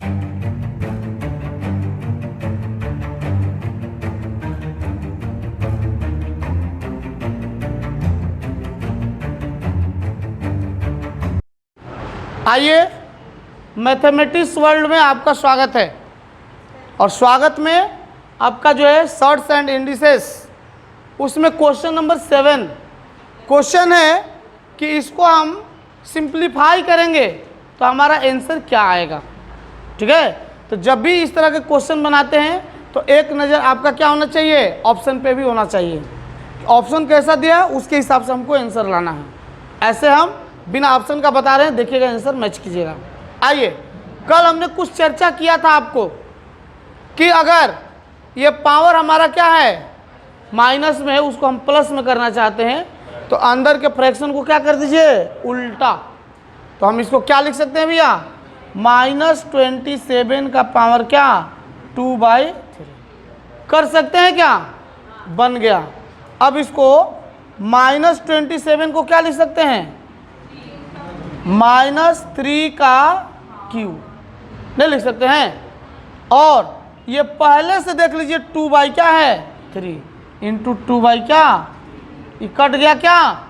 आइए, mathematics world में आपका स्वागत है। और स्वागत में आपका जो है शॉर्ट्स एंड इंडिसेस, उसमें क्वेश्चन नंबर 7 क्वेश्चन है कि इसको हम सिंप्लीफाई करेंगे तो हमारा आंसर क्या आएगा। ठीक है, तो जब भी इस तरह के क्वेश्चन बनाते हैं तो एक नज़र आपका क्या होना चाहिए, ऑप्शन पे भी होना चाहिए। ऑप्शन कैसा दिया है उसके हिसाब से हमको आंसर लाना है। ऐसे हम बिना ऑप्शन का बता रहे हैं, देखिएगा आंसर मैच कीजिएगा। आइए, कल हमने कुछ चर्चा किया था आपको कि अगर ये पावर हमारा क्या है, माइनस में है, उसको हम प्लस में करना चाहते हैं तो अंदर के फ्रैक्शन को क्या कर दीजिए, उल्टा। तो हम इसको क्या लिख सकते हैं भैया, -27 का पावर क्या 2/3 कर सकते हैं क्या, बन गया। अब इसको -27 को क्या लिख सकते हैं, -3 का क्यूब नहीं लिख सकते हैं। और ये पहले से देख लीजिए 2 क्या है 3 इंटू 2 क्या, ये कट गया क्या,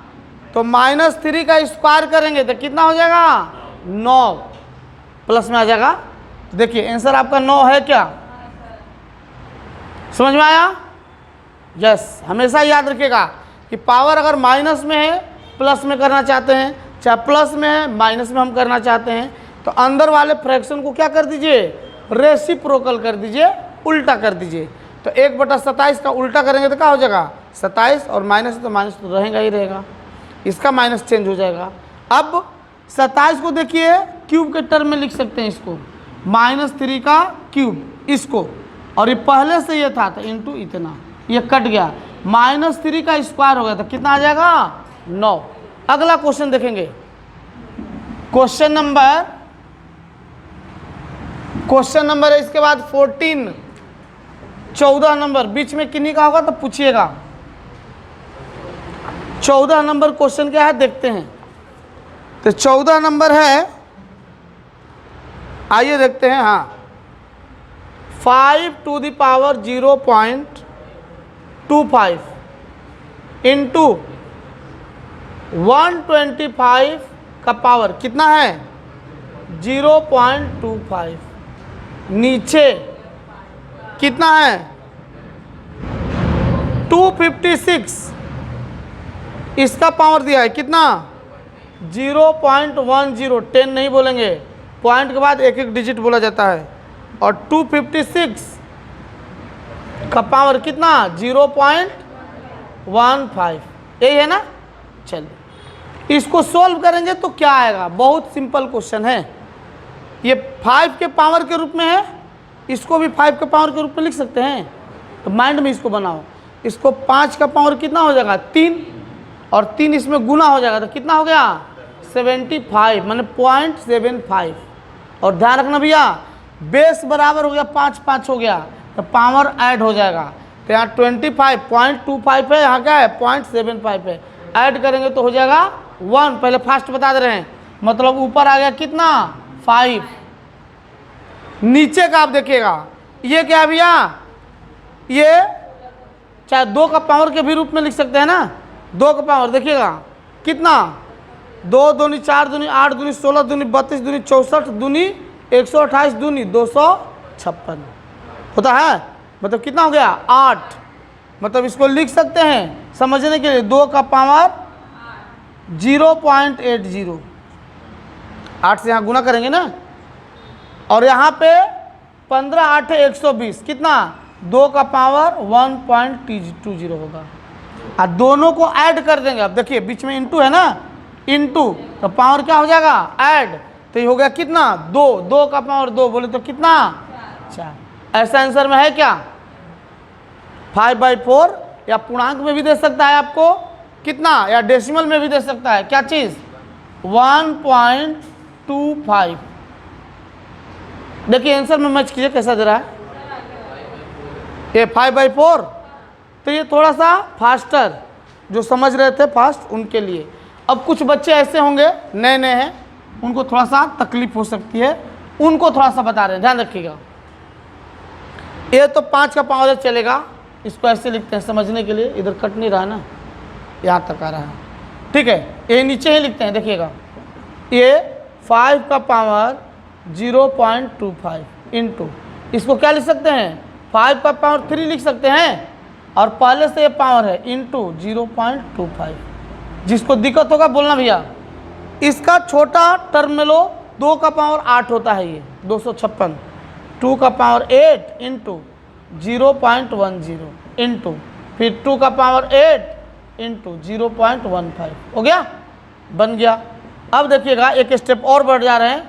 तो -3 का स्क्वायर करेंगे तो कितना हो जाएगा 9, प्लस में आ जाएगा। देखिए आंसर आपका 9 है क्या, समझ में आया। यस, हमेशा याद रखिएगा कि पावर अगर माइनस में है प्लस में करना चाहते हैं, चाहे प्लस में है माइनस में हम करना चाहते हैं, तो अंदर वाले फ्रैक्शन को क्या कर दीजिए, रेसिप्रोकल कर दीजिए, उल्टा कर दीजिए। तो 1/27 का उल्टा करेंगे तो क्या हो जाएगा 27, और माइनस तो माइनस तो रहेगा ही रहेगा, इसका माइनस चेंज हो जाएगा। अब 27 को देखिए क्यूब के टर्म में लिख सकते हैं, इसको -3 का क्यूब इसको, और ये पहले से ये था तो इंटू इतना, ये कट गया, -3 का स्क्वायर हो गया तो कितना आ जाएगा 9। अगला क्वेश्चन देखेंगे, क्वेश्चन नंबर है इसके बाद 14, 14 नंबर, बीच में किन्हीं का होगा तो पूछिएगा। 14 नंबर क्वेश्चन क्या है देखते हैं। तो 14 नंबर है, आइए देखते हैं। हाँ, 5 to the power 0.25 इंटू 125 का पावर कितना है 0.25, नीचे कितना है 256, इसका पावर दिया है कितना 0.10, 10 नहीं बोलेंगे, पॉइंट के बाद एक एक डिजिट बोला जाता है। और 256 का पावर कितना 0.15, यही है ना। चलिए इसको सोल्व करेंगे तो क्या आएगा, बहुत सिंपल क्वेश्चन है। ये 5 के पावर के रूप में है, इसको भी 5 के पावर के रूप में लिख सकते हैं, तो माइंड में इसको बनाओ। इसको 5 का पावर कितना हो जाएगा 3, और 3 इसमें गुना हो जाएगा तो कितना हो गया 75, माने 0.75। और ध्यान रखना भैया, बेस बराबर हो गया 5 5 हो गया तो पावर ऐड हो जाएगा। तो यहाँ 25.25 है, यहाँ क्या है 0.75 है, ऐड करेंगे तो हो जाएगा 1। पहले फास्ट बता दे रहे हैं, मतलब ऊपर आ गया कितना 5, नीचे का आप देखिएगा ये क्या है भैया, ये चाहे 2 का पावर के भी रूप में लिख सकते हैं ना। 2 का पावर देखिएगा कितना 2 दूनी 4 दूनी 8 दूनी 16 दूनी 32 दूनी 64 दूनी 128 दूनी 256 होता है, मतलब कितना हो गया 8। मतलब इसको लिख सकते हैं समझने के लिए 2 का पावर 0.80, 8 से यहाँ गुना करेंगे ना, और यहाँ पे 15 8 है 120, कितना 2 का पावर 1.20 होगा। और दोनों को ऐड कर देंगे। अब देखिए बीच में इंटू है ना, इंटू तो पावर क्या हो जाएगा ऐड, तो ये हो गया कितना 2 का पावर 2 बोले तो कितना 4। ऐसा आंसर में है क्या 5/4, या पूर्णांक में भी दे सकता है आपको कितना, या डेसिमल में भी दे सकता है, क्या चीज़ 1.25। देखिए आंसर में मैच कीजिए कैसा दे रहा है, ये 5/4। तो ये थोड़ा सा फास्टर, जो समझ रहे थे फास्ट उनके लिए। अब कुछ बच्चे ऐसे होंगे नए नए हैं, उनको थोड़ा सा तकलीफ हो सकती है, उनको थोड़ा सा बता रहे हैं, ध्यान रखिएगा। ये तो 5 का पावर चलेगा, इसको ऐसे लिखते हैं समझने के लिए, इधर कट नहीं रहा ना, यहाँ तक आ रहा है, ठीक है। ये नीचे ही लिखते हैं, देखिएगा, ये 5 का पावर 0.25 इंटू, इसको क्या लिख सकते हैं, 5 का पावर 3 लिख सकते हैं, और पहले से ये पावर है इंटू 0.25। जिसको दिक्कत होगा बोलना भैया। इसका छोटा टर्म में लो, 2 का पावर 8 होता है, ये 256, 2 का पावर 8 इंटू 0.10 इंटू फिर 2 का पावर 8 इंटू 0.15 हो गया, बन गया। अब देखिएगा एक स्टेप और बढ़ जा रहे हैं,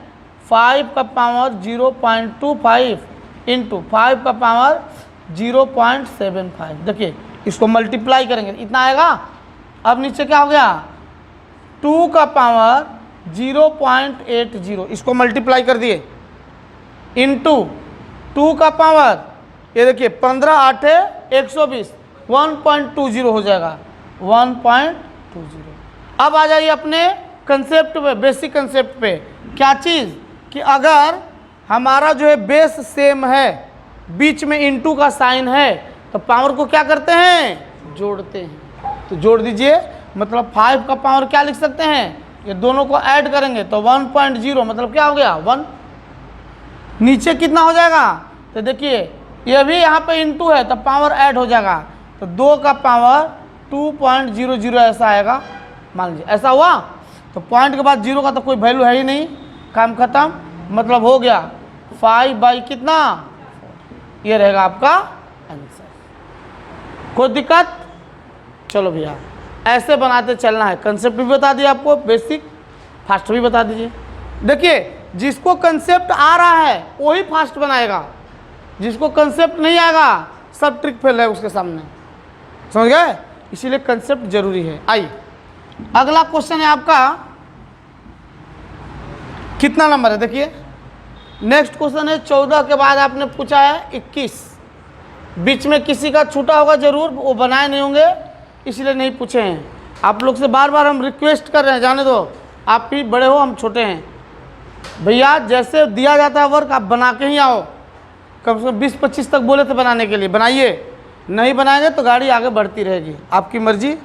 5 का पावर 0.25 इंटू 5 का पावर 0.75। देखिए इसको मल्टीप्लाई करेंगे, इतना आएगा। अब नीचे क्या हो गया, 2 का पावर 0.80, इसको मल्टीप्लाई कर दिए, इंटू 2 का पावर, ये देखिए 15 8 120, 1.20 हो जाएगा, 1.20। अब आ जाइए अपने कंसेप्ट पे, बेसिक कंसेप्ट पे। क्या चीज़ कि अगर हमारा जो है बेस सेम है, बीच में इंटू का साइन है, तो पावर को क्या करते हैं, जोड़ते हैं। तो जोड़ दीजिए, मतलब 5 का पावर क्या लिख सकते हैं, ये दोनों को ऐड करेंगे तो 1.0, मतलब क्या हो गया 1। नीचे कितना हो जाएगा, तो देखिए ये भी यहाँ पे इंटू है तो पावर ऐड हो जाएगा, तो 2 का पावर 2.00 ऐसा आएगा, मान लीजिए ऐसा हुआ। तो पॉइंट के बाद 0 का तो कोई वैल्यू है ही नहीं, काम खत्म, मतलब हो गया 5 बाई कितना, ये रहेगा आपका आंसर। कोई दिक्कत, चलो भैया ऐसे बनाते चलना है। कंसेप्ट भी बता दिया आपको, बेसिक, फास्ट भी बता दीजिए। देखिए जिसको कंसेप्ट आ रहा है वही फास्ट बनाएगा, जिसको कंसेप्ट नहीं आएगा सब ट्रिक फेल है उसके सामने, समझ गए, इसीलिए कंसेप्ट जरूरी है। आइए अगला क्वेश्चन है आपका, कितना नंबर है, देखिए नेक्स्ट क्वेश्चन है 14 के बाद आपने पूछा है 21। बीच में किसी का छूटा होगा जरूर, वो बनाए नहीं होंगे इसलिए नहीं पूछे हैं। आप लोग से बार बार हम रिक्वेस्ट कर रहे हैं, जाने दो, आप भी बड़े हो हम छोटे हैं भैया, जैसे दिया जाता है वर्क आप बना के ही आओ। कम से कम 20-25 तक बोले थे बनाने के लिए, बनाइए, नहीं बनाएंगे तो गाड़ी आगे बढ़ती रहेगी, आपकी मर्जी।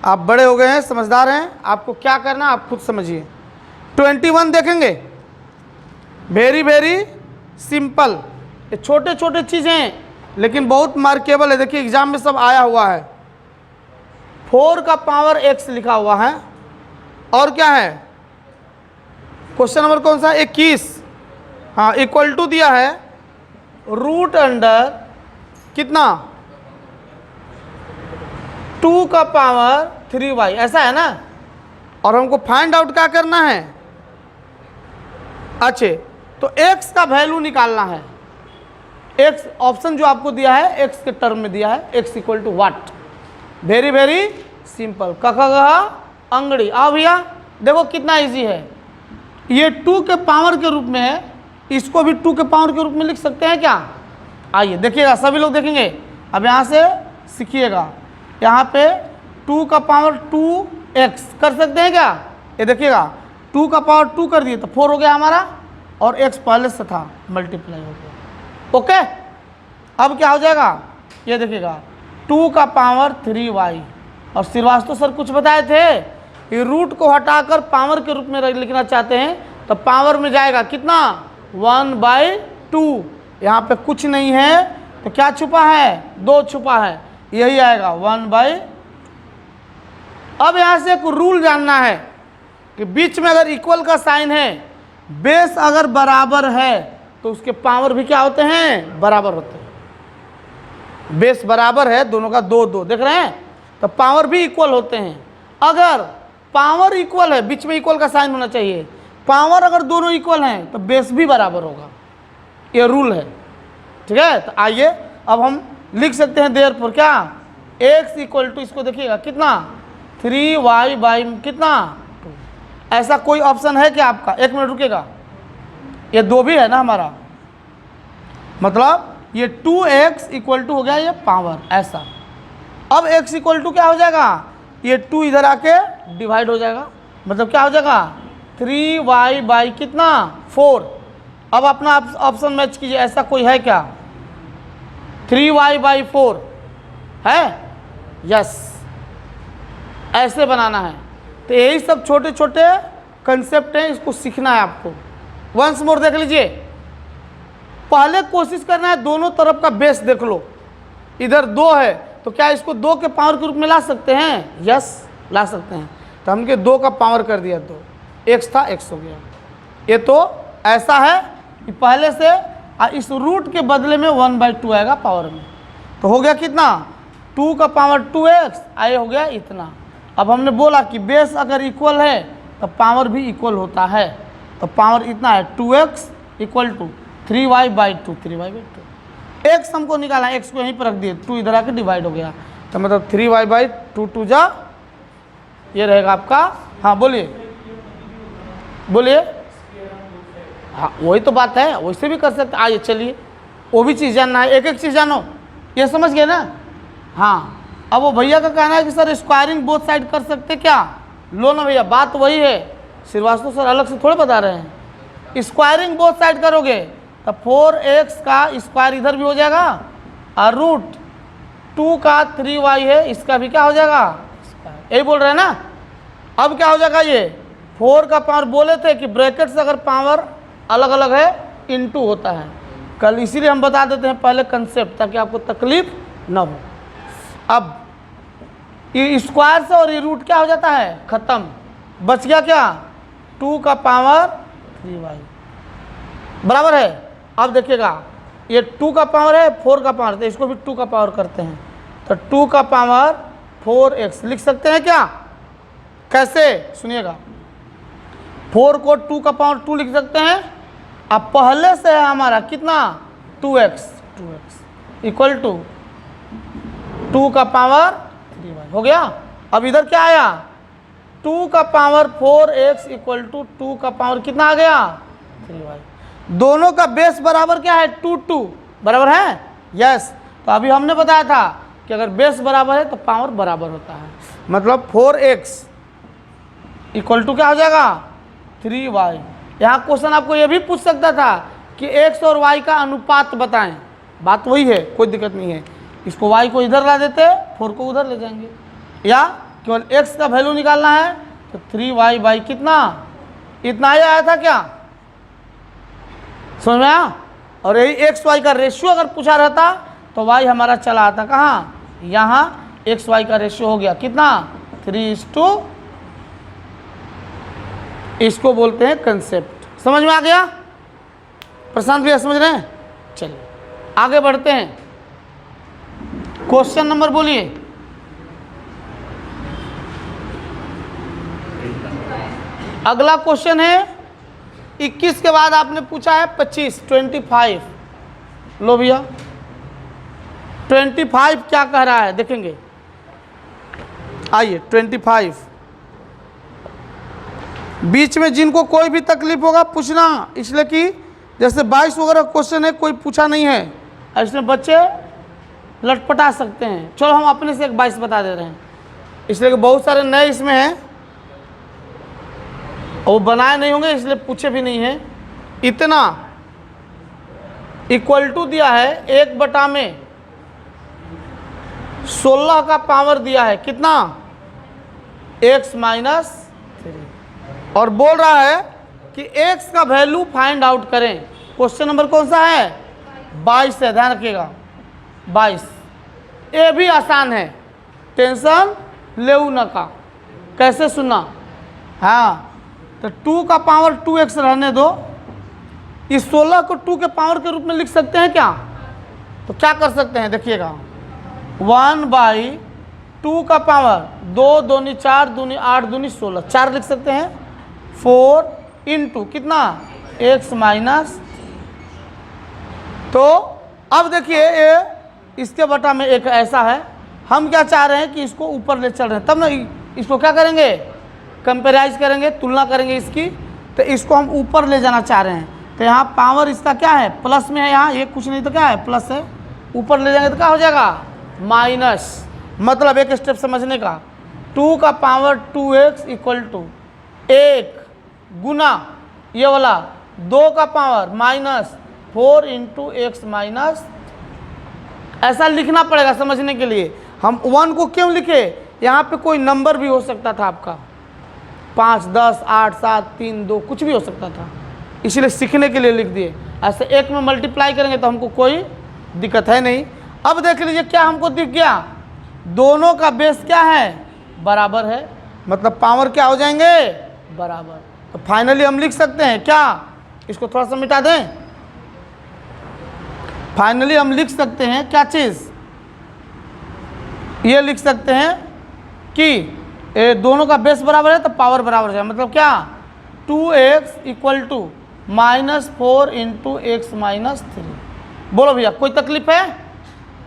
आप बड़े हो गए हैं, समझदार हैं, आपको क्या करना आप खुद समझिए। 21 देखेंगे, वेरी वेरी सिंपल, ये छोटे छोटे चीज़ें हैं लेकिन बहुत मार्केबल है। देखिए एग्जाम में सब आया हुआ है। 4 का पावर x लिखा हुआ है, और क्या है, क्वेश्चन नंबर कौन सा, 21, हाँ, इक्वल टू दिया है रूट अंडर कितना, 2 का पावर 3y, ऐसा है ना। और हमको फाइंड आउट क्या करना है, अच्छे, तो x का वैल्यू निकालना है। x ऑप्शन जो आपको दिया है x के टर्म में दिया है, x equal to what, very very simple, कखा अंगड़ी। आओ भैया देखो कितना इजी है, ये 2 के पावर के रूप में है, इसको भी 2 के पावर के रूप में लिख सकते हैं क्या। आइए देखिएगा, सभी लोग देखेंगे, अब यहाँ से सीखिएगा, यहाँ पे 2 का पावर 2x कर सकते हैं क्या, ये देखिएगा 2 का पावर 2 कर दिए तो 4 हो गया हमारा, और x पहले से था, मल्टीप्लाई हो गया। ओके, अब क्या हो जाएगा, ये देखिएगा 2 का पावर 3y, और श्रीवास्तव सर कुछ बताए थे, ये रूट को हटाकर पावर के रूप में लिखना चाहते हैं तो पावर में जाएगा कितना, 1/2। यहाँ पे कुछ नहीं है तो क्या छुपा है, 2 छुपा है, यही आएगा 1/। अब यहाँ से एक रूल जानना है कि बीच में अगर इक्वल का साइन है, बेस अगर बराबर है तो उसके पावर भी क्या होते हैं, बराबर होते हैं। बेस बराबर है दोनों का, 2-2 देख रहे हैं, तो पावर भी इक्वल होते हैं। अगर पावर इक्वल है, बीच में इक्वल का साइन होना चाहिए, पावर अगर दोनों इक्वल हैं तो बेस भी बराबर होगा, ये रूल है, ठीक है। तो आइए अब हम लिख सकते हैं देयरफॉर क्या, x इक्वल टू, इसको देखिएगा कितना, 3y बाई कितना 2। ऐसा कोई ऑप्शन है क्या आपका, 1 मिनट रुकेगा, ये 2 भी है ना हमारा, मतलब ये 2x इक्वल टू हो गया ये पावर, ऐसा। अब x इक्वल टू क्या हो जाएगा, ये 2 इधर आके डिवाइड हो जाएगा, मतलब क्या हो जाएगा 3y बाई कितना 4, अब अपना ऑप्शन मैच कीजिए, ऐसा कोई है क्या? 3y/4 है? यस, ऐसे बनाना है। तो यही सब छोटे छोटे कंसेप्ट हैं, इसको सीखना है आपको। वंस मोर देख लीजिए, पहले कोशिश करना है दोनों तरफ का बेस देख लो। इधर 2 है तो क्या इसको 2 के पावर के रूप में ला सकते हैं? यस, ला सकते हैं। तो हमने 2 का पावर कर दिया, 2 x था, x हो गया। ये तो ऐसा है कि पहले से इस रूट के बदले में 1/2 आएगा पावर में, तो हो गया कितना? 2 का पावर 2x, आए हो गया इतना। अब हमने बोला कि बेस अगर इक्वल है तो पावर भी इक्वल होता है, तो पावर इतना है 2x = 3y/2, 3y/2। x हमको निकाला, x को यहीं पर रख दिए, 2 इधर आके डिवाइड हो गया, तो मतलब 3y/2, 2 जा, ये रहेगा आपका। हाँ बोलिए बोलिए। हाँ वही तो बात है, वैसे भी कर सकते। आइए चलिए, वो भी चीज़ जानना है, एक एक चीज़ जानो, ये समझ गए ना? हाँ, अब वो भैया का कहना है कि सर स्क्वायरिंग बोथ साइड कर सकते क्या? लो ना भैया, बात वही है, श्रीवास्तव सर अलग से थोड़े बता रहे हैं। स्क्वायरिंग बोथ साइड करोगे तो 4x का स्क्वायर इधर भी हो जाएगा, और √2 का 3y है, इसका भी क्या हो जाएगा? यही बोल रहे हैं ना? अब क्या हो जाएगा? ये 4 का पावर बोले थे कि ब्रैकेट से अगर पावर अलग अलग है इनटू होता है कल, इसीलिए हम बता देते हैं पहले कंसेप्ट, ताकि आपको तकलीफ ना हो। अब ये स्क्वायर से और ये रूट क्या हो जाता है? खत्म, बच गया क्या? 2 का पावर 3y बराबर है। अब देखिएगा, ये 2 का पावर है, 4 का पावर, तो इसको भी 2 का पावर करते हैं, तो 2 का पावर 4x लिख सकते हैं क्या? कैसे? सुनिएगा, 4 को 2 का पावर 2 लिख सकते हैं। अब पहले से है हमारा कितना? 2x = 2 का पावर 3y हो गया। अब इधर क्या आया? 2 का पावर 4x = 2 का पावर कितना आ गया? 3y। दोनों का बेस बराबर क्या है? 2 बराबर है? यस। तो अभी हमने बताया था कि अगर बेस बराबर है तो पावर बराबर होता है, मतलब 4x = क्या हो जाएगा? 3y। यहाँ क्वेश्चन आपको ये भी पूछ सकता था कि x और y का अनुपात बताएं, बात वही है, कोई दिक्कत नहीं है। इसको y को इधर ला देते, 4 को उधर ले जाएंगे, या केवल x का वैल्यू निकालना है तो 3y/ कितना? इतना ही आया था क्या? समझ में आया? और यही x y का रेशियो अगर पूछा रहता तो y हमारा चला आता कहाँ? यहाँ x y का रेशियो हो गया कितना? 3:, इसको बोलते हैं कंसेप्ट। समझ में आ गया? प्रशांत भैया समझ रहे हैं? चलिए आगे बढ़ते हैं। क्वेश्चन नंबर बोलिए। अगला क्वेश्चन है 21 के बाद आपने पूछा है 25, 25। लो भैया 25 क्या कह रहा है देखेंगे। आइए 25, बीच में जिनको कोई भी तकलीफ होगा पूछना, इसलिए कि जैसे 22 वगैरह क्वेश्चन है कोई पूछा नहीं है, इसमें बच्चे लटपटा सकते हैं। चलो हम अपने से एक 22 बता दे रहे हैं, इसलिए कि बहुत सारे नए इसमें हैं और वो बनाए नहीं होंगे इसलिए पूछे भी नहीं है। इतना = दिया है 1 में 16 का पावर दिया है कितना? x - 3, और बोल रहा है कि x का वैल्यू फाइंड आउट करें। क्वेश्चन नंबर कौन सा है? 22 है, ध्यान रखिएगा 22। ये भी आसान है, टेंशन लेऊ न का। कैसे सुनना? हाँ, तो 2 का पावर 2x रहने दो, इस 16 को 2 के पावर के रूप में लिख सकते हैं क्या? तो क्या कर सकते हैं देखिएगा, 1/2 का पावर 2 दूनी 4 दूनी 8 दूनी 16, 4 लिख सकते हैं। 4 × कितना? x - तो अब देखिए ये इसके बटा में एक ऐसा है, हम क्या चाह रहे हैं कि इसको ऊपर ले चल रहे हैं, तब ना इसको क्या करेंगे? कंपेराइज करेंगे, तुलना करेंगे इसकी, तो इसको हम ऊपर ले जाना चाह रहे हैं। तो यहाँ पावर इसका क्या है? प्लस में है, यहाँ ये कुछ नहीं तो क्या है? प्लस है। ऊपर ले जाएंगे तो क्या हो जाएगा? माइनस। मतलब एक स्टेप समझने का, 2 का पावर 2x = 1 गुना ये वाला 2 का power minus 4 into X minus, ऐसा लिखना पड़ेगा समझने के लिए। हम 1 को क्यों लिखे, यहाँ पे कोई नंबर भी हो सकता था आपका, 5, 10, 8, 7, 3, 2 कुछ भी हो सकता था, इसलिए सीखने के लिए लिख दिए। ऐसे एक में मल्टीप्लाई करेंगे तो हमको कोई दिक्कत है नहीं। अब देख लीजिए क्या हमको दिख गया, दोनों का बेस क्या है, बराबर है, मतलब पावर क्या हो जाएंगे, बराबर। तो फाइनली हम लिख सकते हैं क्या, इसको थोड़ा सा मिटा दें, फाइनली हम लिख सकते हैं क्या चीज़, ये लिख सकते हैं कि दोनों का बेस बराबर है तो पावर बराबर है, मतलब क्या 2x equal to -4 into X minus 3। बोलो भैया कोई तकलीफ है,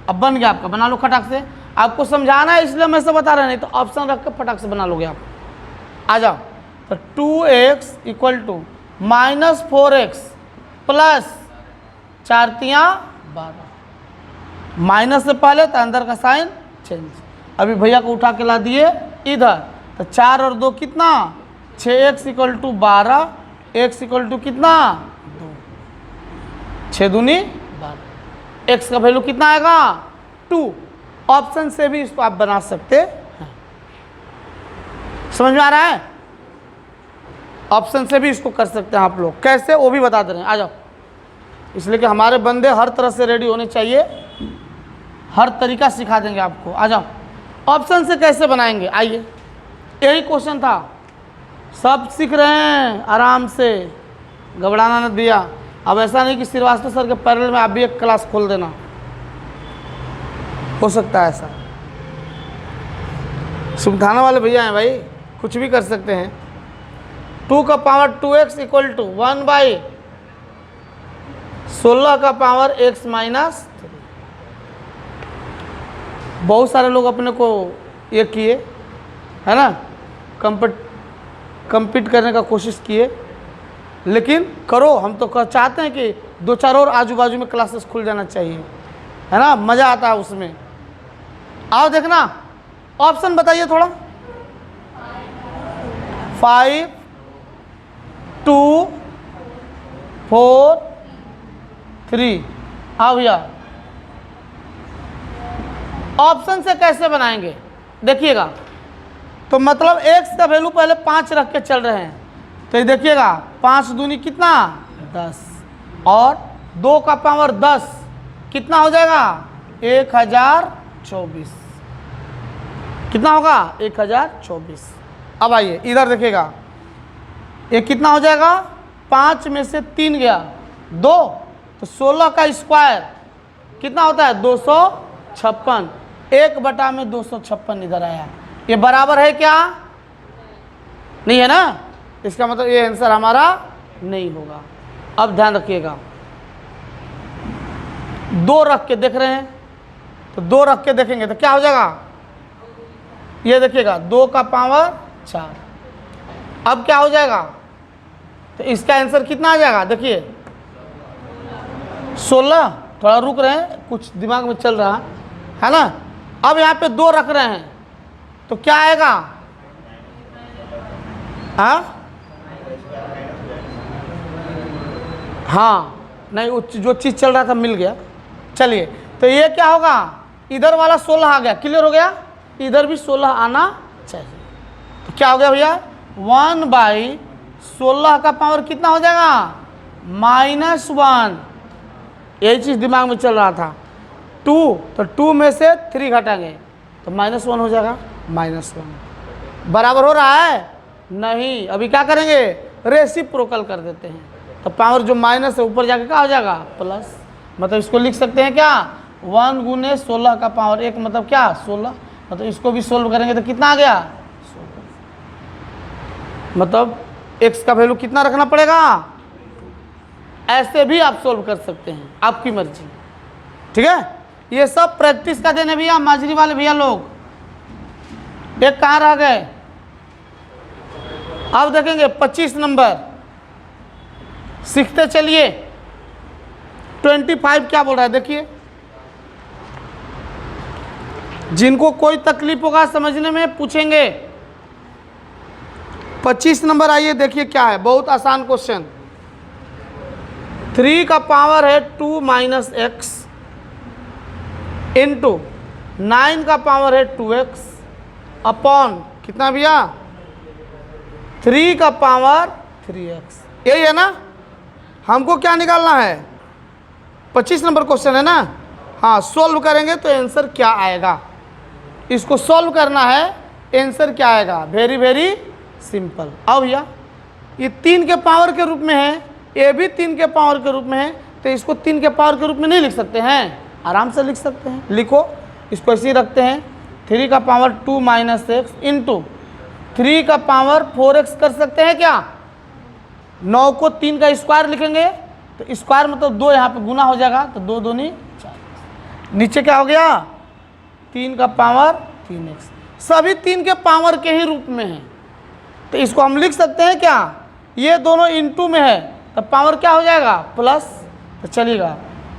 अब बन गया आपका, बना लो खटाक से। आपको समझाना है इसलिए मैं से बता रहा, नहीं तो ऑप्शन रख के फटाक से बना लोगे आप। आ जाओ, तो 2x equal to -4x plus 4 तियाँ 12, माइनस से पहले तो अंदर का साइन चेंज। अभी भैया को उठा के ला दिए इधर, तो 4 और 2 कितना, 6x equal to 12, x equal to कितना 2, 6 दूनी 12, x का वैल्यू कितना आएगा 2। ऑप्शन से भी इसको आप बना सकते हैं, समझ में आ रहा है, ऑप्शन से भी इसको कर सकते हैं आप लोग, कैसे वो भी बता दे रहे हैं। आ जाओ, इसलिए कि हमारे बंदे हर तरह से रेडी होने चाहिए, हर तरीका सिखा देंगे आपको। आ जाओ, ऑप्शन से कैसे बनाएंगे, आइए, यही क्वेश्चन था, सब सीख रहे हैं आराम से, घबराना न दिया। अब ऐसा नहीं कि श्रीवास्तव सर के पैरेलल में आप भी एक क्लास खोल देना, हो सकता है ऐसा, सुमधाना वाले भैया हैं भाई, कुछ भी कर सकते हैं। 2 का पावर 2x इक्वल टू 1/16 का पावर x माइनस 3। बहुत सारे लोग अपने को ये किए है ना, compete करने का कोशिश किए, लेकिन करो, हम तो चाहते हैं कि 2-4 और आजू बाजू में क्लासेस खुल जाना चाहिए, है ना, मज़ा आता है उसमें। आओ देखना, ऑप्शन बताइए थोड़ा, 5, 2, 4, 3। आओ भैया, ऑप्शन से कैसे बनाएंगे देखिएगा, तो मतलब x का वैल्यू पहले 5 रख के चल रहे हैं, तो ये देखिएगा 5 दूनी कितना 10, और 2 का पावर 10 कितना हो जाएगा 1024, कितना होगा 1024। अब आइए इधर देखिएगा, ये कितना हो जाएगा, 5 में से 3 गया 2, तो 16 का स्क्वायर कितना होता है 256, 1/256 इधर आया, ये बराबर है क्या, नहीं है ना, इसका मतलब ये आंसर हमारा नहीं होगा। अब ध्यान रखिएगा, 2 रख के देख रहे हैं, तो 2 रख के देखेंगे तो क्या हो जाएगा, ये देखिएगा 2 का पावर 4, अब क्या हो जाएगा, तो इसका आंसर कितना आ जाएगा, देखिए 16, थोड़ा रुक रहे हैं, कुछ दिमाग में चल रहा है ना। अब यहाँ पे 2 रख रहे हैं तो क्या आएगा, हाँ नहीं, जो चीज़ चल रहा था मिल गया। चलिए, तो ये क्या होगा, इधर वाला 16 आ गया, क्लियर हो गया, इधर भी 16 आना चाहिए, तो क्या हो गया भैया 1/16 का पावर कितना हो जाएगा -1, यही चीज़ दिमाग में चल रहा था। 2, तो 2 में से 3 घटाएंगे तो -1 हो जाएगा, -1 बराबर हो रहा है नहीं। अभी क्या करेंगे, रेसिप्रोकल कर देते हैं, तो पावर जो माइनस है ऊपर जाके क्या हो जाएगा प्लस, मतलब इसको लिख सकते हैं क्या 1 गुने 16 का पावर 1, मतलब क्या 16, मतलब इसको भी सोल्व करेंगे तो कितना आ गया 16, मतलब x का वैल्यू कितना रखना पड़ेगा, ऐसे भी आप सोल्व कर सकते हैं, आपकी मर्जी, ठीक है। ये सब प्रैक्टिस का देने भैया, माजरी वाले भैया लोग, एक कहाँ रह गए, अब देखेंगे 25 नंबर, सीखते चलिए। 25 क्या बोल रहा है देखिए, जिनको कोई तकलीफ होगा समझने में पूछेंगे। 25 नंबर आइए देखिए क्या है, बहुत आसान क्वेश्चन। 3 का पावर है 2 माइनस एक्स इंटू 9 का पावर है 2x अपॉन कितना भैया 3 का पावर 3x। यही है ना, हमको क्या निकालना है 25 नंबर क्वेश्चन है ना। हाँ, सोल्व करेंगे तो आंसर क्या आएगा, इसको सोल्व करना है, आंसर क्या आएगा, वेरी वेरी सिंपल। आओ भैया, ये 3 के पावर के रूप में है, ये भी 3 के पावर के रूप में है, तो इसको 3 के पावर के रूप में नहीं लिख सकते हैं, आराम से लिख सकते हैं। लिखो, इसको ऐसे ही रखते हैं, 3 का पावर 2 माइनस एक्स इंटू 3 का पावर 4x कर सकते हैं क्या। 9 को 3 का स्क्वायर लिखेंगे तो स्क्वायर मतलब 2 यहाँ पे गुना हो जाएगा, तो 2 दूनी 4। नीचे क्या हो गया 3 का पावर 3x, सभी 3 के पावर के ही रूप में है, तो इसको हम लिख सकते हैं क्या, ये दोनों इनटू में है तो पावर क्या हो जाएगा प्लस, तो चलिएगा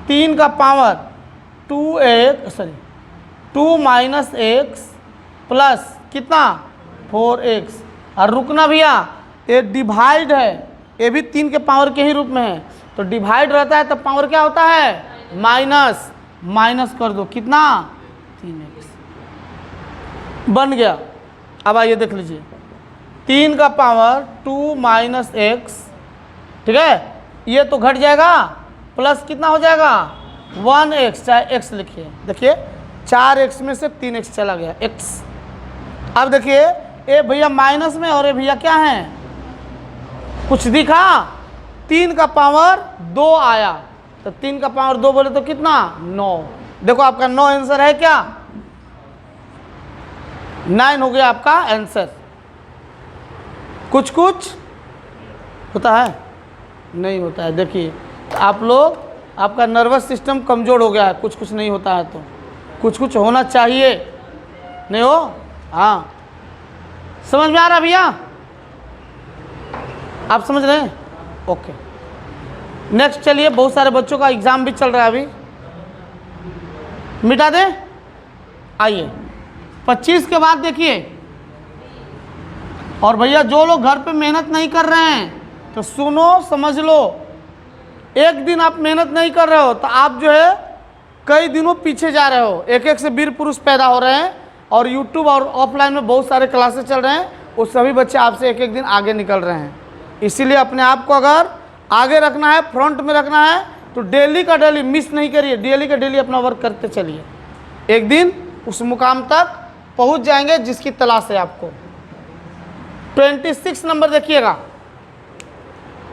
3 का पावर 2 माइनस एक्स प्लस कितना 4x, और रुकना भैया ये डिवाइड है, ये भी 3 के पावर के ही रूप में है, तो डिवाइड रहता है तो पावर क्या होता है माइनस, माइनस कर दो कितना 3x बन गया। अब आइए देख लीजिए 3 का पावर 2 माइनस एक्स, ठीक है, ये तो घट जाएगा प्लस कितना हो जाएगा 1x, चाहे x लिखिए, देखिए 4x में से 3x चला गया x। अब देखिए ये भैया माइनस में और ये भैया क्या है, कुछ दिखा, 3 का पावर 2 आया, तो 3 का पावर 2 बोले तो कितना 9। देखो आपका 9 आंसर है क्या, 9 हो गया आपका आंसर। कुछ कुछ होता है नहीं होता है, देखिए आप लोग, आपका नर्वस सिस्टम कमज़ोर हो गया है, कुछ कुछ नहीं होता है तो कुछ कुछ होना चाहिए, नहीं हो। हाँ, समझ में आ रहा भैया, आप समझ रहे हैं, ओके। नेक्स्ट चलिए, बहुत सारे बच्चों का एग्ज़ाम भी चल रहा है अभी, मिटा दें। आइए 25 के बाद देखिए, और भैया जो लोग घर पे मेहनत नहीं कर रहे हैं तो सुनो समझ लो, एक दिन आप मेहनत नहीं कर रहे हो तो आप जो है कई दिनों पीछे जा रहे हो, एक एक से वीर पुरुष पैदा हो रहे हैं, और यूट्यूब और ऑफलाइन में बहुत सारे क्लासेस चल रहे हैं, वो सभी बच्चे आपसे एक एक दिन आगे निकल रहे हैं। इसीलिए अपने आप को अगर आगे रखना है, फ्रंट में रखना है, तो डेली का डेली मिस नहीं करिए, डेली का डेली अपना वर्क करते चलिए, एक दिन उस मुकाम तक पहुंच जाएंगे जिसकी तलाश है आपको। 26 नंबर देखिएगा,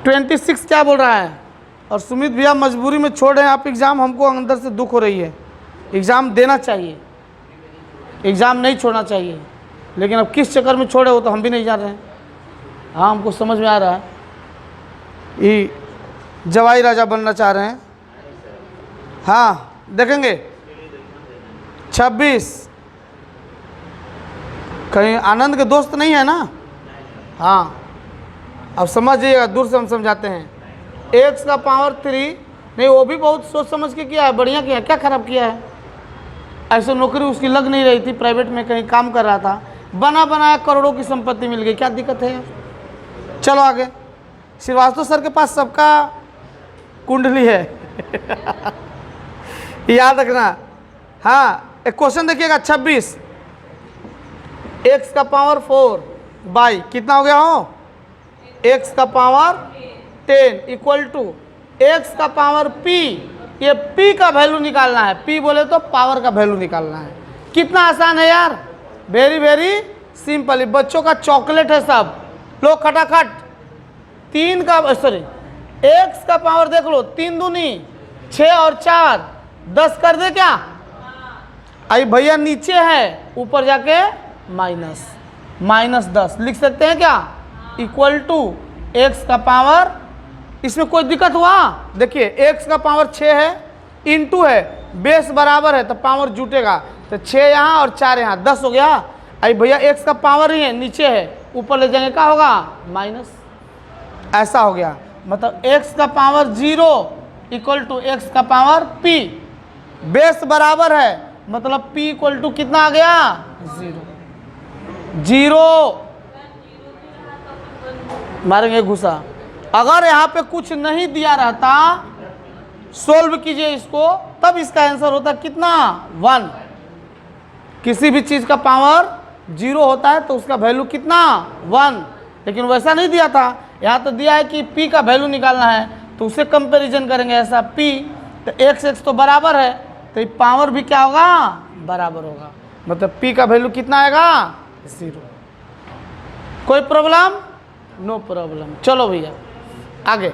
26 क्या बोल रहा है, और सुमित भैया मजबूरी में छोड़ रहे हैं आप एग्ज़ाम, हमको अंदर से दुख हो रही है, एग्ज़ाम देना चाहिए, एग्ज़ाम नहीं छोड़ना चाहिए, लेकिन अब किस चक्कर में छोड़े हो तो हम भी नहीं जान रहे हैं। हाँ, हमको समझ में आ रहा है, ये जवाई राजा बनना चाह रहे हैं। हाँ देखेंगे 26, कहीं आनंद के दोस्त नहीं है ना। हाँ, अब समझिएगा, दूर से हम समझाते हैं। x का पावर 3, नहीं वो भी बहुत सोच समझ के किया है, बढ़िया किया है, क्या खराब किया है। ऐसे नौकरी उसकी लग नहीं रही थी, प्राइवेट में कहीं काम कर रहा था, बना बनाया करोड़ों की संपत्ति मिल गई, क्या दिक्कत है। चलो आगे, श्रीवास्तव सर के पास सबका कुंडली है याद रखना। हाँ, एक क्वेश्चन देखिएगा 26, x का पावर 4 बाई कितना हो गया हो, x का पावर 10 इक्वल टू x का पावर p, ये p का वैल्यू निकालना है, p बोले तो पावर का वैल्यू निकालना है। कितना आसान है यार, वेरी वेरी सिंपल। बच्चों का चॉकलेट है सब, लो खटाखट। 3 का सॉरी x का पावर देख लो, 3 दूनी 6 और 4 10 कर दे क्या। आई भैया नीचे है, ऊपर जाके -10 लिख सकते हैं क्या, इक्वल टू x का पावर, इसमें कोई दिक्कत हुआ। देखिए x का पावर 6 है, इंटू है, बेस बराबर है तो पावर जुटेगा, तो 6 यहाँ और 4 यहाँ 10 हो गया। आई भैया x का पावर ही है, नीचे है, ऊपर ले जाएंगे क्या होगा माइनस, ऐसा हो गया। मतलब x का पावर 0 इक्वल टू x का पावर p, बेस बराबर है, मतलब p इक्वल टू कितना आ गया 0 मारेंगे घुसा। अगर यहाँ पे कुछ नहीं दिया रहता सोल्व कीजिए इसको, तब इसका आंसर होता है कितना 1। किसी भी चीज़ का पावर 0 होता है तो उसका वैल्यू कितना 1, लेकिन वैसा नहीं दिया था। यहाँ तो दिया है कि p का वैल्यू निकालना है, तो उसे कंपैरिजन करेंगे ऐसा p, तो x तो बराबर है, तो ये पावर भी क्या होगा बराबर होगा, मतलब p का वैल्यू कितना आएगा 0। कोई प्रॉब्लम? No problem. चलो भैया आगे,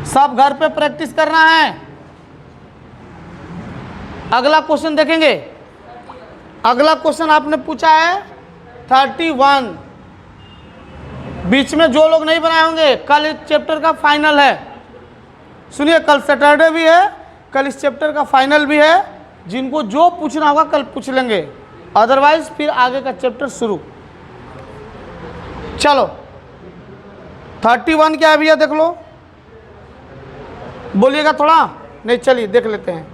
सब घर पे प्रैक्टिस करना है। अगला क्वेश्चन देखेंगे। अगला क्वेश्चन आपने पूछा है 31। बीच में जो लोग नहीं बनाए होंगे, कल इस चैप्टर का फाइनल है। सुनिए, कल सैटरडे भी है, कल इस चैप्टर का फाइनल भी है। जिनको जो पूछना होगा कल पूछ लेंगे, अदरवाइज फिर आगे का चैप्टर शुरू। चलो 31 क्या है भैया, देख लो, बोलिएगा थोड़ा। नहीं चलिए देख लेते हैं।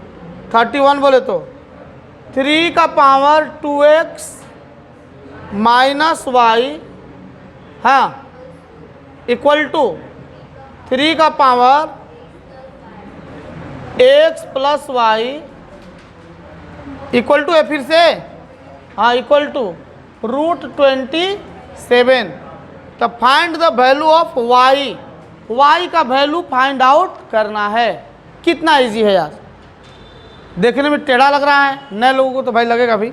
31 बोले तो 3 का पावर 2x माइनस वाई, हाँ, इक्वल टू 3 का power x plus Y equal to है, फिर से, हाँ, इक्वल टू √27। तो find the value of y, y का वैल्यू फाइंड आउट करना है। कितना इजी है यार, देखने में टेढ़ा लग रहा है, नए लोगों को तो भाई लगेगा भी,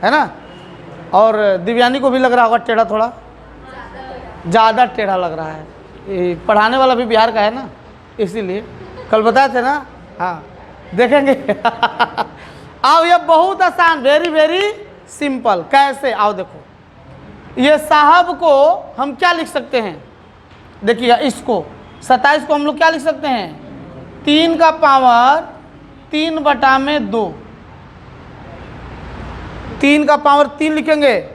है ना, और दिव्यानी को भी लग रहा होगा टेढ़ा, थोड़ा ज़्यादा टेढ़ा लग रहा है। ये पढ़ाने वाला भी बिहार का है ना, इसीलिए कल बताए थे ना। हाँ देखेंगे। आओ, ये बहुत आसान, वेरी वेरी सिंपल। कैसे, आओ देखो, ये साहब को हम क्या लिख सकते हैं, देखिएगा, इसको 27 को हम लोग क्या लिख सकते हैं, 3 का पावर 3/2, 3 का पावर 3 लिखेंगे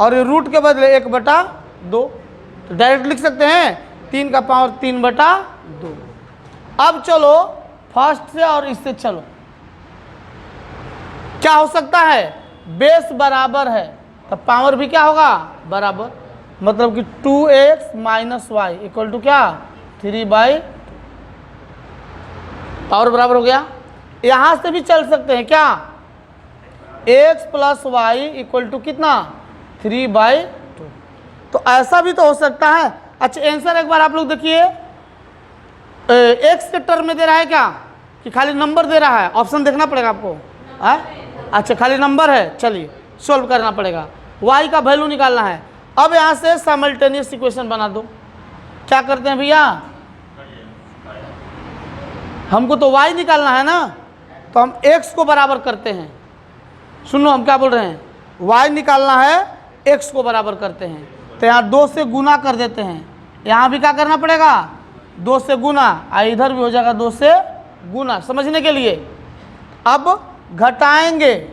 और ये रूट के बदले 1/2, तो डायरेक्ट लिख सकते हैं 3 का पावर 3/2। अब चलो फर्स्ट से और इससे चलो, क्या हो सकता है, बेस बराबर है तो पावर भी क्या होगा बराबर, मतलब कि 2x minus Y equal to क्या 3/2, पावर बराबर हो गया। यहां से भी चल सकते हैं क्या, x plus Y equal to कितना 3/2, तो ऐसा भी तो हो सकता है। अच्छा आंसर एक बार आप लोग देखिए, x के टर्म में दे रहा है क्या कि खाली नंबर दे रहा है, ऑप्शन देखना पड़ेगा आपको, अच्छा खाली नंबर है, चलिए सॉल्व करना पड़ेगा, y का वैल्यू निकालना है। अब यहाँ से साइमल्टेनियस इक्वेशन बना दो। क्या करते हैं भैया, हमको तो y निकालना है ना, तो हम x को बराबर करते हैं। सुनो हम क्या बोल रहे हैं, y निकालना है, x को बराबर करते हैं, तो यहाँ 2 से गुना कर देते हैं। यहाँ भी क्या करना पड़ेगा 2 से गुना, इधर भी हो जाएगा 2 से गुना, समझने के लिए। अब घटाएंगे,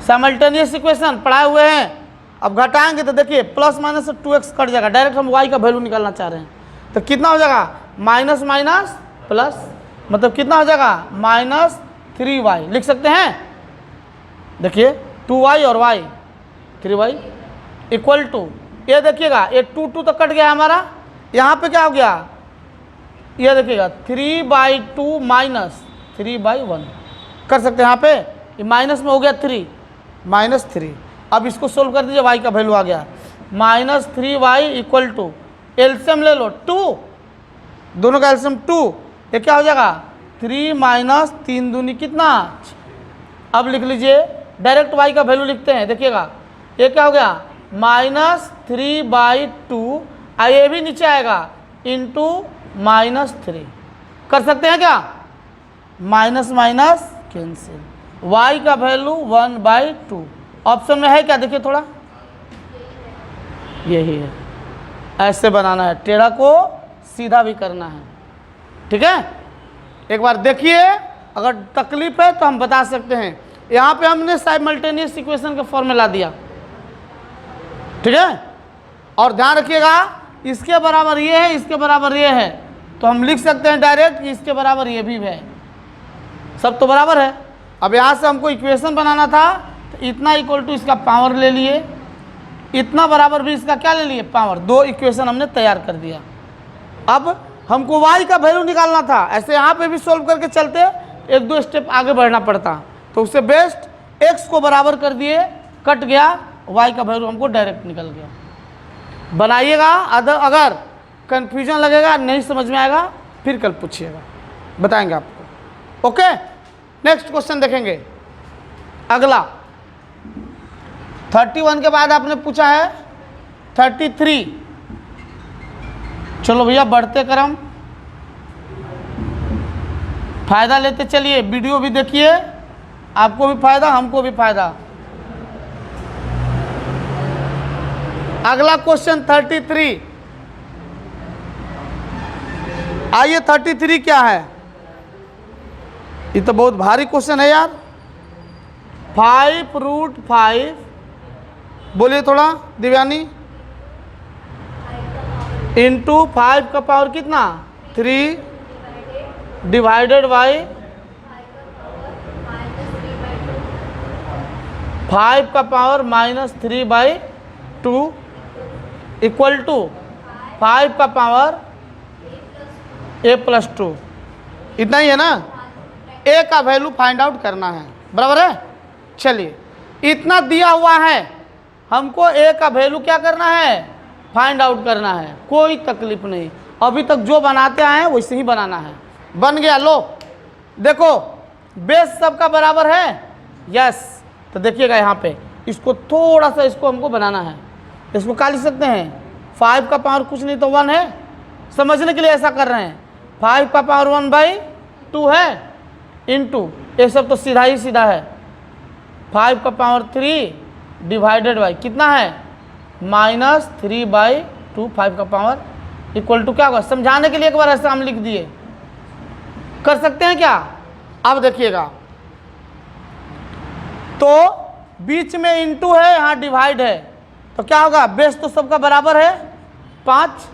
साइमल्टेनियस इक्वेशन पढ़ाए हुए हैं, अब घटाएंगे तो देखिए प्लस माइनस से 2x कट जाएगा, डायरेक्ट हम y का वैल्यू निकालना चाह रहे हैं, तो कितना हो जाएगा माइनस माइनस प्लस, मतलब कितना हो जाएगा -3y लिख सकते हैं। देखिए 2y और y 3y इक्वल टू, ये देखिएगा ये 2 तो कट गया हमारा, यहाँ पे क्या हो गया, ये देखिएगा 3/2 माइनस 3/1 कर सकते हैं। यहाँ पे ये माइनस में हो गया 3 -3। अब इसको सोल्व कर दीजिए, y का वैल्यू आ गया -3y इक्वल टू, एलसीएम ले लो 2, दोनों का एलसीएम 2, ये क्या हो जाएगा 3 माइनस 3 दूनी कितना। अब लिख लीजिए, डायरेक्ट y का वैल्यू लिखते हैं, देखिएगा ये क्या हो गया -3/2, ये भी नीचे आएगा इंटू -3, कर सकते हैं क्या, माइनस माइनस कैंसिल, y का वैल्यू 1/2 ऑप्शन में है क्या, देखिए थोड़ा, यही है। ऐसे बनाना है, टेढ़ा को सीधा भी करना है, ठीक है। एक बार देखिए, अगर तकलीफ है तो हम बता सकते हैं। यहाँ पे हमने साइमल्टेनियस इक्वेशन का फॉर्मूला दिया, ठीक है, और ध्यान रखिएगा इसके बराबर ये है, इसके बराबर ये है, तो हम लिख सकते हैं डायरेक्ट कि इसके बराबर ये भी है, सब तो बराबर है। अब यहाँ से हमको इक्वेशन बनाना था, तो इतना इक्वल टू इसका पावर ले लिए, इतना बराबर भी इसका क्या ले लिए पावर, 2 इक्वेशन हमने तैयार कर दिया। अब हमको y का वैल्यू निकालना था, ऐसे यहाँ पे भी सोल्व करके चलते, एक दो स्टेप आगे बढ़ना पड़ता, तो उससे बेस्ट x को बराबर कर दिए, कट गया, y का वैल्यू हमको डायरेक्ट निकल गया। बनाइएगा, अगर कन्फ्यूजन लगेगा, नहीं समझ में आएगा, फिर कल पूछिएगा, बताएंगे आपको। ओके, नेक्स्ट क्वेश्चन देखेंगे। अगला 31 के बाद आपने पूछा है 33। चलो भैया बढ़ते क्रम, फायदा लेते चलिए, वीडियो भी देखिए, आपको भी फायदा हमको भी फायदा। अगला क्वेश्चन 33। आइए 33 क्या है, ये तो बहुत भारी क्वेश्चन है यार। 5√5, बोलिए थोड़ा दिव्यानी, इंटू 5 का पावर कितना 3 डिवाइडेड बाई 5 का पावर -3/2 इक्वल टू 5 का पावर a+2। इतना ही है ना, a का वैल्यू फाइंड आउट करना है, बराबर है। चलिए इतना दिया हुआ है, हमको a का वैल्यू क्या करना है, फाइंड आउट करना है, कोई तकलीफ नहीं। अभी तक जो बनाते आए हैं वैसे ही बनाना है। बन गया, लो देखो बेस सबका बराबर है, यस। तो देखिएगा यहाँ पे, इसको थोड़ा सा इसको हमको बनाना है, इसको क्या लिख सकते हैं, 5 का पावर कुछ नहीं तो 1 है, समझने के लिए ऐसा कर रहे हैं। 5 का पावर 1/2 है, इंटू ये सब तो सीधा ही सीधा है, 5 का पावर 3 डिवाइडेड बाई कितना है -3/2, 5 का पावर इक्वल टू क्या होगा, समझाने के लिए एक बार ऐसा हम लिख दिए, कर सकते हैं क्या। अब देखिएगा, तो बीच में इंटू है, यहाँ डिवाइड है, तो क्या होगा, बेस तो सबका बराबर है 5,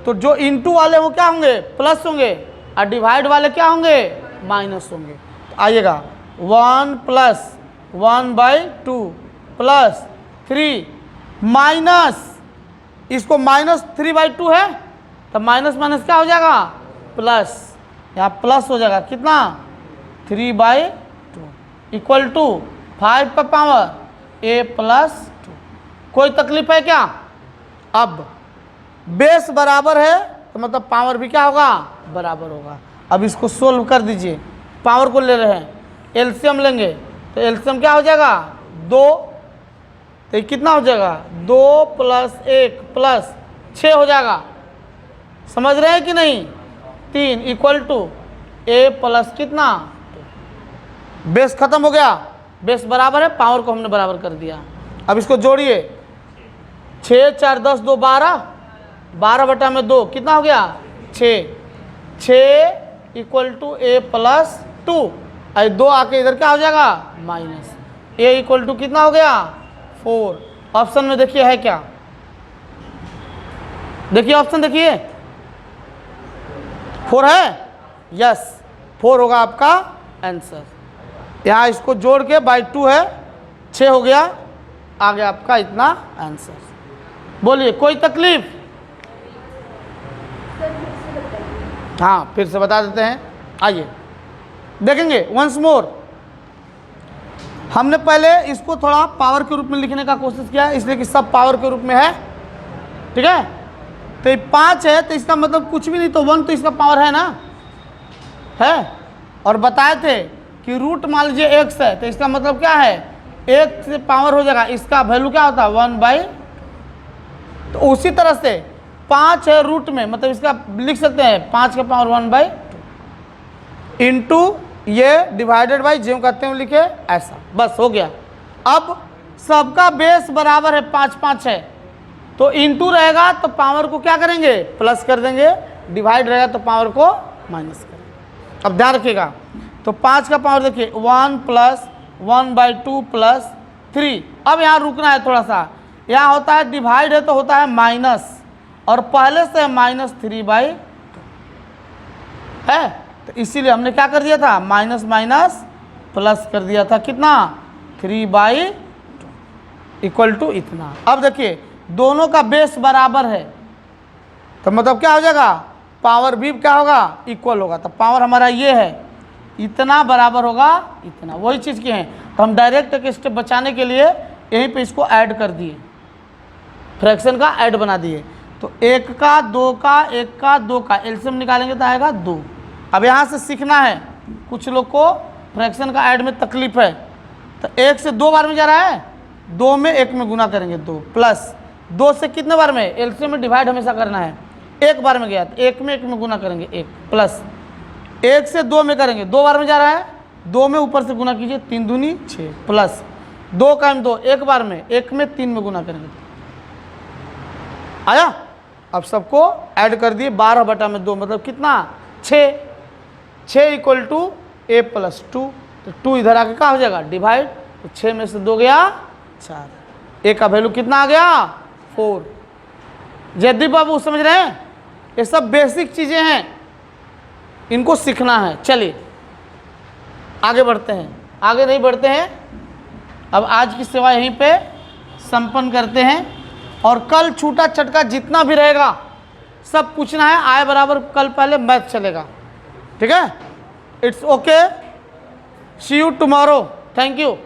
तो जो इंटू वाले वो क्या होंगे, प्लस होंगे, और डिवाइड वाले क्या होंगे, माइनस होंगे। तो आइएगा 1 + 1/2 प्लस 3 माइनस, इसको -3/2 है, तो माइनस माइनस क्या हो जाएगा, प्लस, यहाँ प्लस हो जाएगा कितना 3/2 इक्वल टू 5 का पावर a+2। कोई तकलीफ है क्या। अब बेस बराबर है तो मतलब पावर भी क्या होगा, बराबर होगा। अब इसको सोल्व कर दीजिए, पावर को ले रहे हैं, एलसीएम लेंगे, तो एलसीएम क्या हो जाएगा 2, तो ये कितना हो जाएगा 2 + 1 + 6 हो जाएगा, समझ रहे हैं कि नहीं, 3 इक्वल टू a+ कितना, बेस खत्म हो गया, बेस बराबर है, पावर को हमने बराबर कर दिया। अब इसको जोड़िए, 6 × 4 = 10, 2 = 12, 12/2 कितना हो गया 6 इक्वल टू a+2, और 2 आके इधर क्या हो जाएगा माइनस, a इक्वल टू कितना हो गया 4। ऑप्शन में देखिए है क्या, देखिए ऑप्शन देखिए 4 है, यस 4 होगा आपका आंसर। यहाँ इसको जोड़ के बाई 2 है, 6 हो गया, आ गया आपका इतना आंसर। बोलिए कोई तकलीफ, हाँ फिर से बता देते हैं, आइए देखेंगे वंस मोर। हमने पहले इसको थोड़ा पावर के रूप में लिखने का कोशिश किया, इसलिए कि सब पावर के रूप में है, ठीक है। तो ये 5 है, तो इसका मतलब कुछ भी नहीं, तो 1 तो इसका पावर है ना, है। और बताए थे कि रूट मान लीजिए x है, तो इसका मतलब क्या है 1 से पावर हो जाएगा, इसका वैल्यू क्या होता है 1/, तो उसी तरह से 5 है रूट में, मतलब इसका लिख सकते हैं 5 का पावर 1/2 इंटू ये डिवाइडेड बाई जो कहते हैं लिखे, ऐसा बस हो गया। अब सबका बेस बराबर है 5 5 है, तो इंटू रहेगा तो पावर को क्या करेंगे प्लस कर देंगे, डिवाइड रहेगा तो पावर को माइनस करेंगे। अब ध्यान रखिएगा, तो 5 का पावर देखिए 1 + 1/2 + 3। अब यहाँ रुकना है थोड़ा सा, यहाँ होता है डिवाइड है तो होता है माइनस, और पहले से -3/2 है, तो इसीलिए हमने क्या कर दिया था माइनस माइनस प्लस कर दिया था, कितना 3/2 इक्वल टू इतना। अब देखिए दोनों का बेस बराबर है, तो मतलब क्या हो जाएगा पावर भी क्या होगा, इक्वल होगा। तो पावर हमारा ये है, इतना बराबर होगा इतना, वही चीज़ की है। तो हम डायरेक्ट एक स्टेप बचाने के लिए यहीं पे इसको ऐड कर दिए, फ्रैक्शन का ऐड बना दिए। तो 1 का 2 का 1 का 2 का एलसीएम निकालेंगे तो आएगा 2। अब यहाँ से सीखना है, कुछ लोग को फ्रैक्शन का ऐड में तकलीफ है। तो 1 से 2 बार में जा रहा है, 2 में 1 में गुना करेंगे 2, प्लस 2 से कितने बार में, एलसीएम में डिवाइड हमेशा करना है। 1 बार में गया तो 1 में 1 में गुना करेंगे 1, प्लस 1 से 2 में करेंगे, 2 बार में जा रहा है, 2 में ऊपर से गुना कीजिए, 3 दूनी 6, प्लस 2 का 2 1 बार में, 1 में 3 में गुना करेंगे। आया? अब सबको ऐड कर दिए, 12/2 मतलब कितना, 6। 6 इक्वल टू a प्लस 2, तो 2 इधर आके क्या हो जाएगा, डिवाइड। तो 6 में से 2 गया 4, a का वैल्यू कितना आ गया, 4। जयदीप बाबू समझ रहे हैं? ये सब बेसिक चीज़ें हैं, इनको सीखना है। चलिए आगे बढ़ते हैं, आगे नहीं बढ़ते हैं। अब आज की सेवा यहीं पे संपन्न करते हैं, और कल छूटा छटका जितना भी रहेगा सब पूछना है। आय बराबर कल पहले मैथ चलेगा, ठीक है? It's okay, see you tomorrow, thank you.